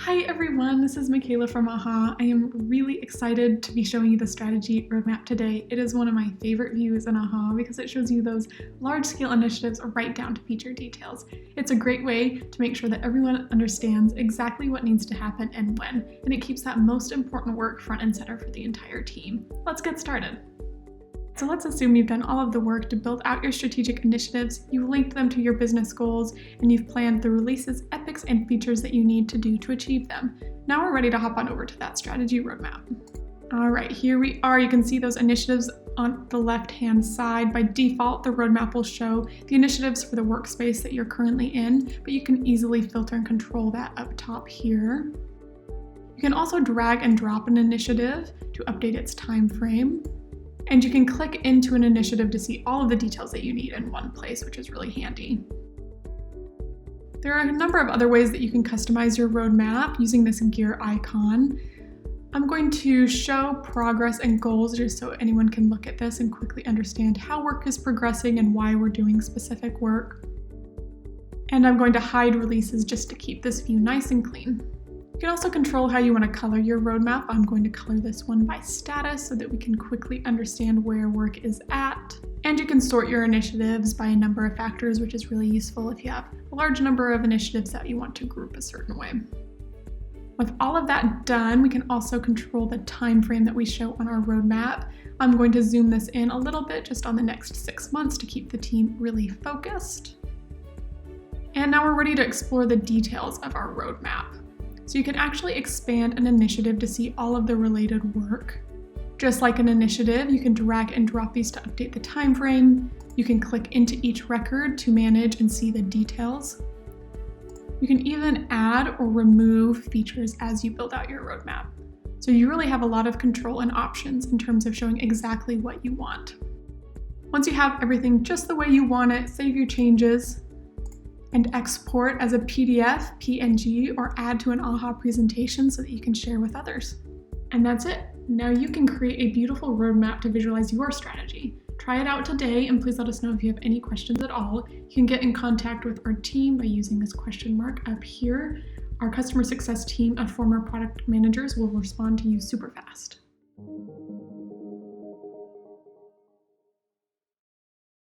Hi everyone, this is Michaela from AHA. I am really excited to be showing you the strategy roadmap today. It is one of my favorite views in AHA because it shows you those large-scale initiatives right down to feature details. It's a great way to make sure that everyone understands exactly what needs to happen and when, and it keeps that most important work front and center for the entire team. Let's get started. So let's assume you've done all of the work to build out your strategic initiatives, you've linked them to your business goals, and you've planned the releases, epics, and features that you need to do to achieve them. Now we're ready to hop on over to that strategy roadmap. All right, here we are. You can see those initiatives on the left-hand side. By default, the roadmap will show the initiatives for the workspace that you're currently in, but you can easily filter and control that up top here. You can also drag and drop an initiative to update its time frame. And you can click into an initiative to see all of the details that you need in one place, which is really handy. There are a number of other ways that you can customize your roadmap using this gear icon. I'm going to show progress and goals just so anyone can look at this and quickly understand how work is progressing and why we're doing specific work. And I'm going to hide releases just to keep this view nice and clean. You can also control how you want to color your roadmap. I'm going to color this one by status so that we can quickly understand where work is at. And you can sort your initiatives by a number of factors, which is really useful if you have a large number of initiatives that you want to group a certain way. With all of that done, we can also control the time frame that we show on our roadmap. I'm going to zoom this in a little bit just on the next 6 months to keep the team really focused. And now we're ready to explore the details of our roadmap. So you can actually expand an initiative to see all of the related work. Just like an initiative, you can drag and drop these to update the time frame. You can click into each record to manage and see the details. You can even add or remove features as you build out your roadmap. So you really have a lot of control and options in terms of showing exactly what you want. Once you have everything just the way you want it, save your changes, and export as a PDF, PNG, or add to an AHA presentation so that you can share with others. And that's it. Now you can create a beautiful roadmap to visualize your strategy. Try it out today, and please let us know if you have any questions at all. You can get in contact with our team by using this question mark up here. Our customer success team of former product managers will respond to you super fast.